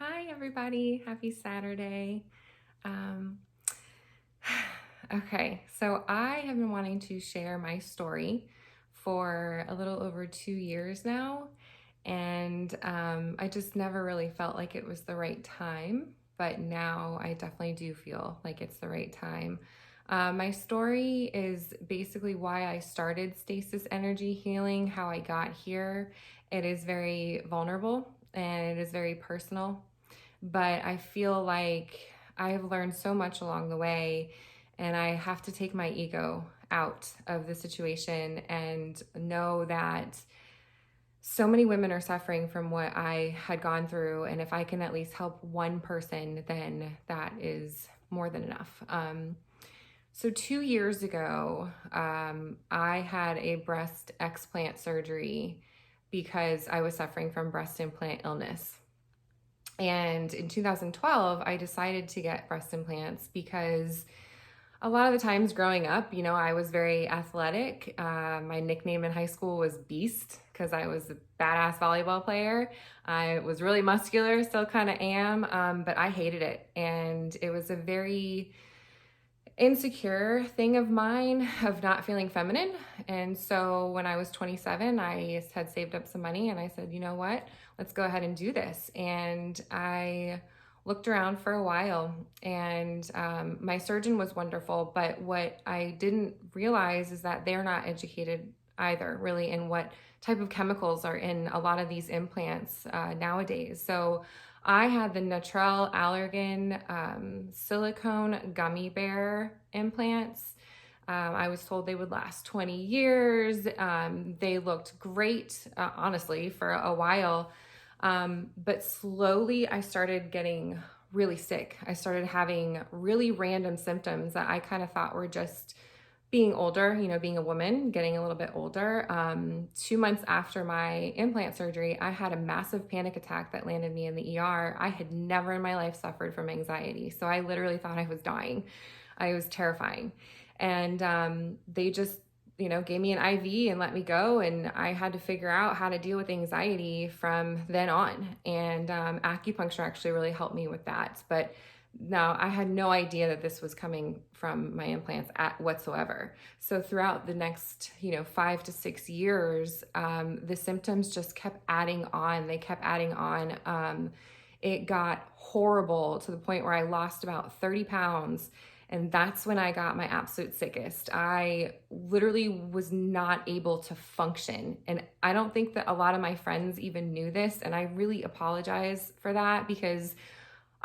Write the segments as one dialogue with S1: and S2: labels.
S1: Hi, everybody. Happy Saturday. Um, okay, so I have been wanting to share my story for a little over 2 years now, and I just never really felt like it was the right time, but now I definitely do feel like it's the right time. My story is basically why I started Stasis Energy Healing, how I got here. It is very vulnerable and it is very personal, but I feel like I have learned so much along the way, and I have to take my ego out of the situation and know that so many women are suffering from what I had gone through. And if I can at least help one person, then that is more than enough. So 2 years ago, I had a breast explant surgery because I was suffering from breast implant illness. And in 2012, I decided to get breast implants because a lot of the times growing up, I was very athletic. My nickname in high school was Beast because I was a badass volleyball player. I was really muscular, still kind of am, but I hated it. And it was a very insecure thing of mine of not feeling feminine. And so when I was 27, I had saved up some money and I said, you know what, let's go ahead and do this. And I looked around for a while, and my surgeon was wonderful. But what I didn't realize is that they're not educated either, really, in what type of chemicals are in a lot of these implants nowadays. So I had the Natural Allergen Silicone Gummy Bear Implants. I was told they would last 20 years. They looked great, honestly, for a while. But slowly I started getting really sick. I started having really random symptoms that I kind of thought were just being older, being a woman, getting a little bit older. 2 months after my implant surgery, I had a massive panic attack that landed me in the ER. I had never in my life suffered from anxiety. So I literally thought I was dying. I was terrifying. And they just, gave me an IV and let me go. And I had to figure out how to deal with anxiety from then on. And acupuncture actually really helped me with that. But now, I had no idea that this was coming from my implants whatsoever. So throughout the next, 5 to 6 years, the symptoms just kept adding on. They kept adding on. It got horrible to the point where I lost about 30 pounds. And that's when I got my absolute sickest. I literally was not able to function. And I don't think that a lot of my friends even knew this. And I really apologize for that because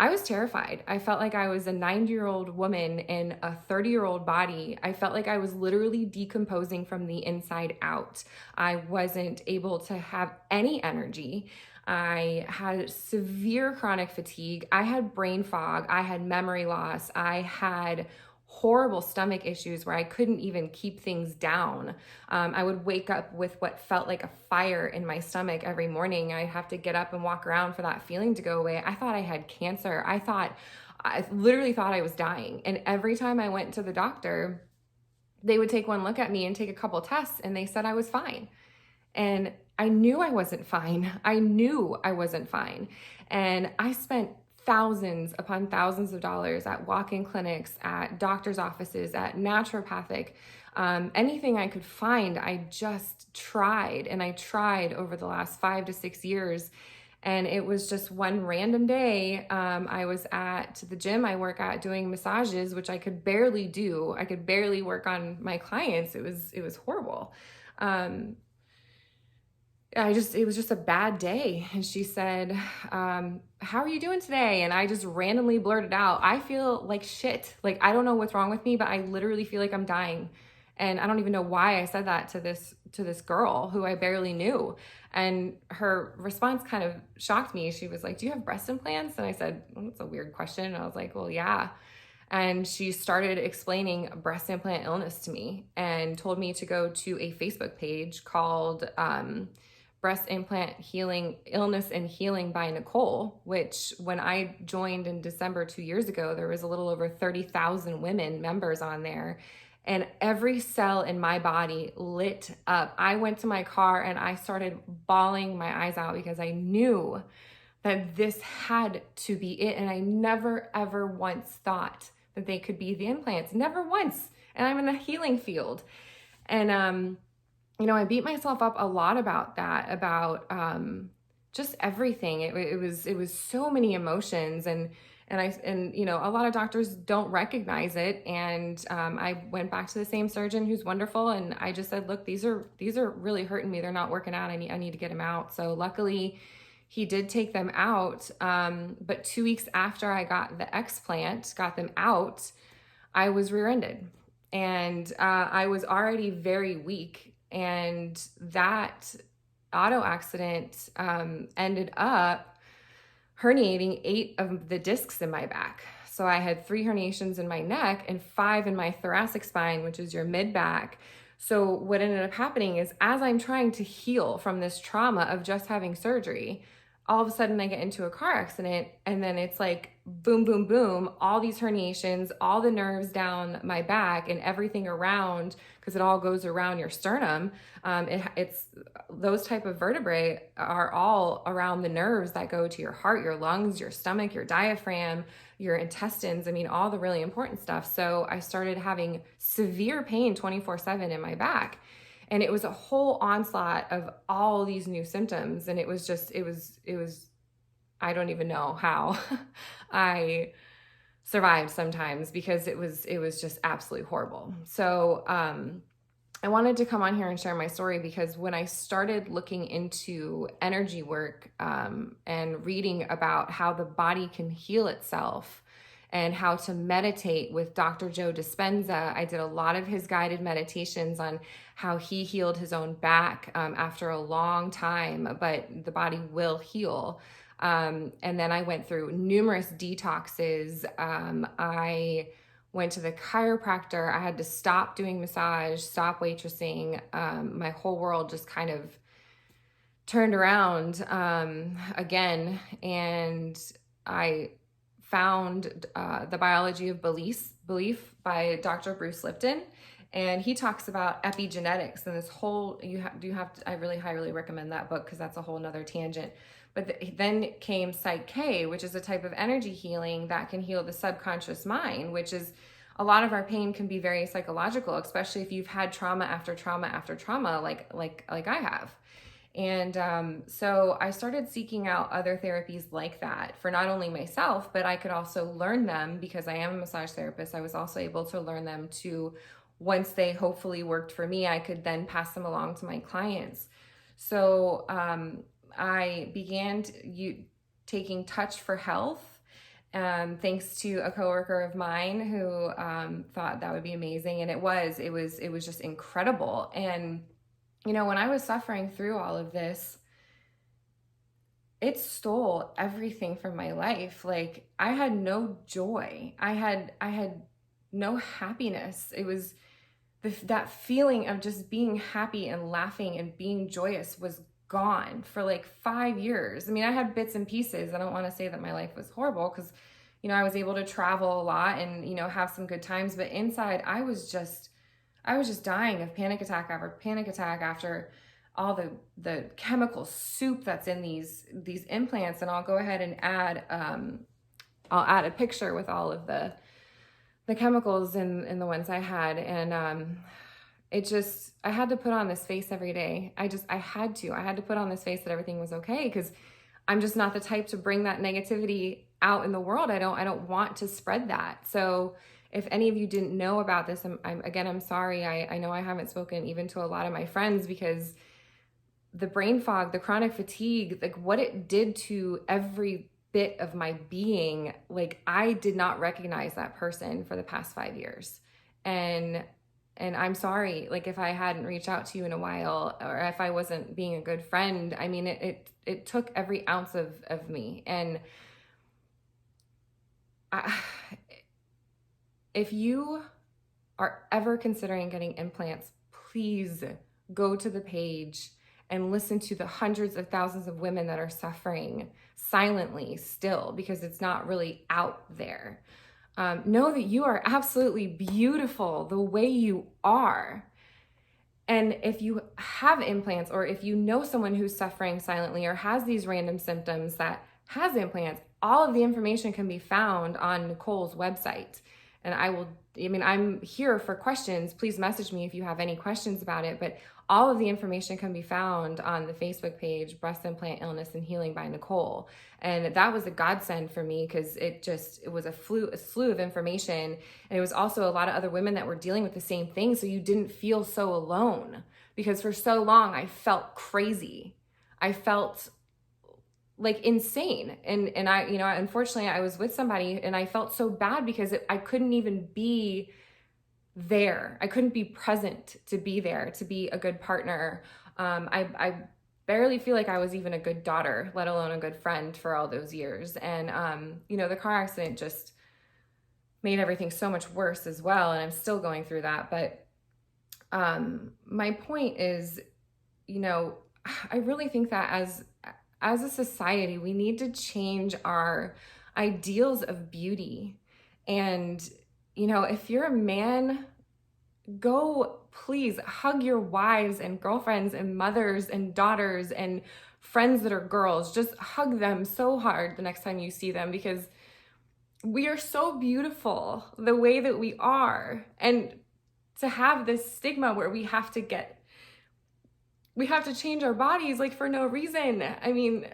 S1: I was terrified. I felt like I was a 90-year-old woman in a 30-year-old body. I felt like I was literally decomposing from the inside out. I wasn't able to have any energy. I had severe chronic fatigue. I had brain fog. I had memory loss. I had horrible stomach issues where I couldn't even keep things down. I would wake up with what felt like a fire in my stomach every morning. I'd have to get up and walk around for that feeling to go away. I thought I had cancer. I literally thought I was dying. And every time I went to the doctor, they would take one look at me and take a couple tests, and they said I was fine. And I knew I wasn't fine. I knew I wasn't fine. And I spent thousands upon thousands of dollars at walk-in clinics, at doctor's offices, at naturopathic, anything I could find. I just tried, and I tried over the last 5 to 6 years. And it was just one random day. I was at the gym I work at doing massages, which I could barely do. I could barely work on my clients. It was horrible. It was just a bad day. And she said, how are you doing today? And I just randomly blurted out, I feel like shit. Like, I don't know what's wrong with me, but I literally feel like I'm dying. And I don't even know why I said that to this girl who I barely knew. And her response kind of shocked me. She was like, do you have breast implants? And I said, well, that's a weird question. And I was like, well, yeah. And she started explaining breast implant illness to me and told me to go to a Facebook page called Breast Implant Illness and Healing by Nicole, which when I joined in December 2 years ago, there was a little over 30,000 women members on there. And every cell in my body lit up. I went to my car and I started bawling my eyes out because I knew that this had to be it. And I never, ever once thought that they could be the implants. Never once. And I'm in the healing field. And, I beat myself up a lot about that, about just everything. It was so many emotions, and a lot of doctors don't recognize it. And I went back to the same surgeon who's wonderful, and I just said, look, these are really hurting me. They're not working out. I need to get them out. So luckily, he did take them out. But 2 weeks after I got the explant, got them out, I was rear-ended, and I was already very weak. And that auto accident ended up herniating 8 of the discs in my back. So I had 3 herniations in my neck and 5 in my thoracic spine, which is your mid back. So what ended up happening is, as I'm trying to heal from this trauma of just having surgery, all of a sudden I get into a car accident, and then it's like boom, boom, boom, all these herniations, all the nerves down my back and everything around, because it all goes around your sternum. It's those type of vertebrae are all around the nerves that go to your heart, your lungs, your stomach, your diaphragm, your intestines. I mean, all the really important stuff. So I started having severe pain 24/7 in my back. And it was a whole onslaught of all these new symptoms. And it was, I don't even know how I survived sometimes, because it was just absolutely horrible. So I wanted to come on here and share my story, because when I started looking into energy work and reading about how the body can heal itself, and how to meditate with Dr. Joe Dispenza, I did a lot of his guided meditations on how he healed his own back after a long time, but the body will heal. And then I went through numerous detoxes. I went to the chiropractor. I had to stop doing massage, stop waitressing. My whole world just kind of turned around again. And I found The Biology of Belief by Dr. Bruce Lipton. And he talks about epigenetics and this whole, I really highly recommend that book, because that's a whole nother tangent. But then came Psych K, which is a type of energy healing that can heal the subconscious mind, which is, a lot of our pain can be very psychological, especially if you've had trauma after trauma after trauma, like I have. And so I started seeking out other therapies like that for not only myself, but I could also learn them, because I am a massage therapist. I was also able to learn them to, once they hopefully worked for me, I could then pass them along to my clients. So I began taking Touch for Health, thanks to a coworker of mine who thought that would be amazing. And it was just incredible. And when I was suffering through all of this, it stole everything from my life. Like, I had no joy. I had no happiness. It was that feeling of just being happy and laughing and being joyous was gone for like 5 years. I mean, I had bits and pieces. I don't want to say that my life was horrible, because, I was able to travel a lot and, have some good times. But inside, I was just dying of panic attack after all the chemical soup that's in these implants. And I'll go ahead and add a picture with all of the chemicals in the ones I had. And I had to put on this face every day. I had to put on this face that everything was okay, because I'm just not the type to bring that negativity out in the world. I don't want to spread that. So if any of you didn't know about this, I'm sorry. I know I haven't spoken even to a lot of my friends, because the brain fog, the chronic fatigue, like what it did to every bit of my being, like I did not recognize that person for the past 5 years. And I'm sorry, like if I hadn't reached out to you in a while, or if I wasn't being a good friend. I mean, it took every ounce of me. And if you are ever considering getting implants, please go to the page and listen to the hundreds of thousands of women that are suffering silently still, because it's not really out there. Know that you are absolutely beautiful the way you are. And if you have implants, or if you know someone who's suffering silently or has these random symptoms that has implants, all of the information can be found on Nicole's website. And I'm here for questions. Please message me if you have any questions about it. But all of the information can be found on the Facebook page, Breast Implant Illness and Healing by Nicole. And that was a godsend for me because it was a slew of information. And it was also a lot of other women that were dealing with the same thing. So you didn't feel so alone, because for so long I felt crazy. I felt like insane. And I, unfortunately I was with somebody and I felt so bad because I couldn't even be there. I couldn't be present to be there, to be a good partner. I barely feel like I was even a good daughter, let alone a good friend for all those years. And, the car accident just made everything so much worse as well. And I'm still going through that. But my point is, I really think that as a society, we need to change our ideals of beauty. And, if you're a man, go please hug your wives and girlfriends and mothers and daughters and friends that are girls. Just hug them so hard the next time you see them, because we are so beautiful the way that we are. And to have this stigma where we have to change our bodies like for no reason. I mean,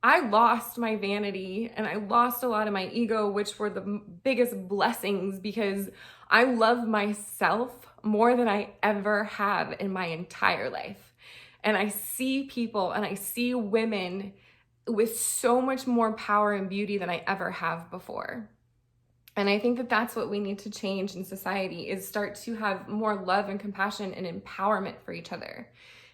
S1: I lost my vanity and I lost a lot of my ego, which were the biggest blessings, because I love myself more than I ever have in my entire life. And I see people and I see women with so much more power and beauty than I ever have before. And I think that that's what we need to change in society, is start to have more love and compassion and empowerment for each other,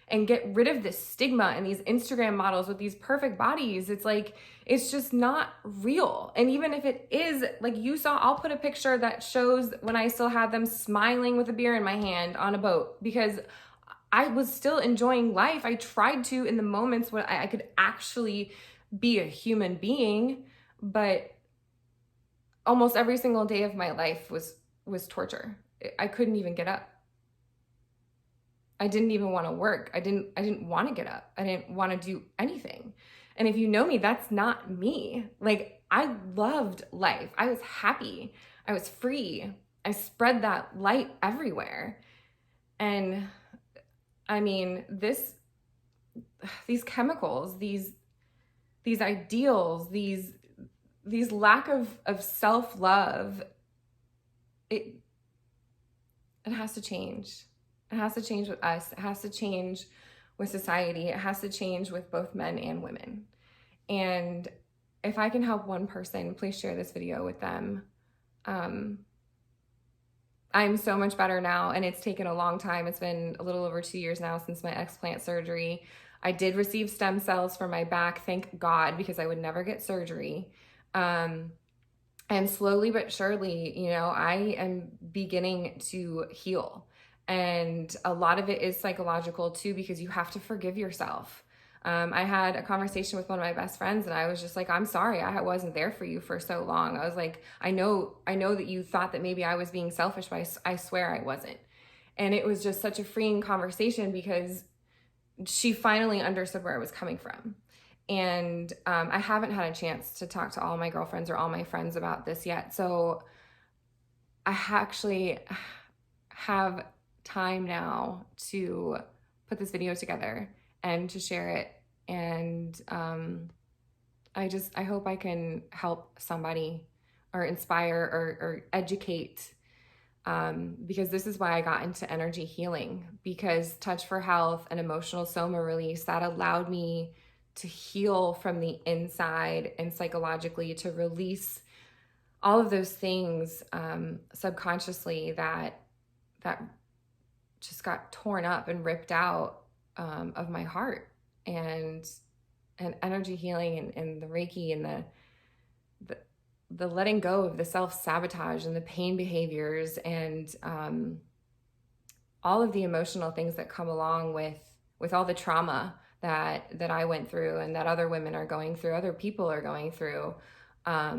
S1: and get rid of this stigma and these Instagram models with these perfect bodies. It's like, it's just not real. And even if it is, like you saw, I'll put a picture that shows when I still had them smiling with a beer in my hand on a boat, because I was still enjoying life. I tried to in the moments when I could actually be a human being, but almost every single day of my life was torture. I couldn't even get up. I didn't even want to work. I didn't want to get up. I didn't want to do anything. And if you know me, that's not me. Like, I loved life. I was happy. I was free. I spread that light everywhere. And I mean, these chemicals, these ideals, these lack of self-love, it has to change. It has to change with us. It has to change with society. It has to change with both men and women. And if I can help one person, please share this video with them. I'm so much better now, and it's taken a long time. It's been a little over 2 years now since my explant surgery. I did receive stem cells for my back, thank God, because I would never get surgery. And slowly but surely, I am beginning to heal. And a lot of it is psychological too, because you have to forgive yourself. I had a conversation with one of my best friends, and I was just like, I'm sorry, I wasn't there for you for so long. I was like, I know that you thought that maybe I was being selfish, but I swear I wasn't. And it was just such a freeing conversation, because she finally understood where I was coming from. And I haven't had a chance to talk to all my girlfriends or all my friends about this yet. So I actually have time now to put this video together and to share it. And I hope I can help somebody or inspire or educate, because this is why I got into energy healing, because Touch for Health and emotional soma release, that allowed me to heal from the inside and psychologically, to release all of those things subconsciously that just got torn up and ripped out of my heart. And energy healing and the Reiki and the letting go of the self-sabotage and the pain behaviors and all of the emotional things that come along with all the trauma that I went through and that other women are going through, other people are going through. I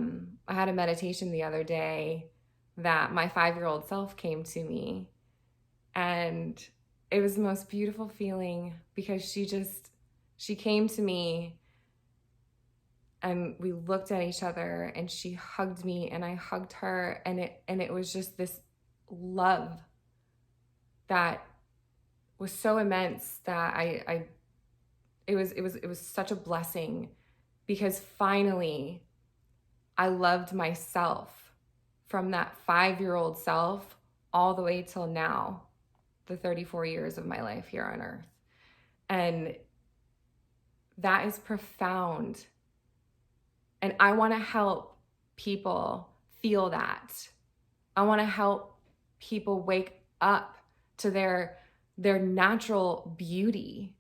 S1: had a meditation the other day that my 5-year-old self came to me, and it was the most beautiful feeling, because she came to me And we looked at each other, and she hugged me and I hugged her, and it was just this love that was so immense that it was such a blessing, because finally I loved myself from that 5-year-old self all the way till now, the 34 years of my life here on earth. And that is profound. And I want to help people feel that. I want to help people wake up to their natural beauty,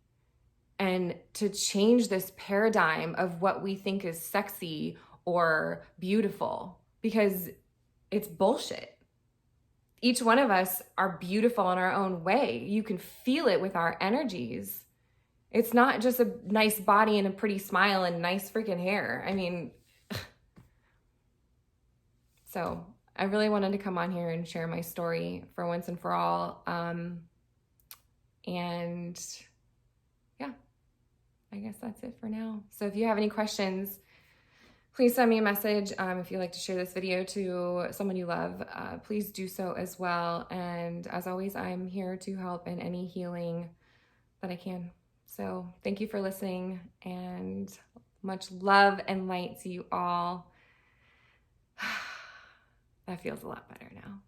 S1: and to change this paradigm of what we think is sexy or beautiful, because it's bullshit. Each one of us are beautiful in our own way. You can feel it with our energies. It's not just a nice body and a pretty smile and nice freaking hair. I mean, so I really wanted to come on here and share my story for once and for all. And yeah, I guess that's it for now. So if you have any questions, please send me a message. If you'd like to share this video to someone you love, please do so as well. And as always, I'm here to help in any healing that I can. So thank you for listening, and much love and light to you all. That feels a lot better now.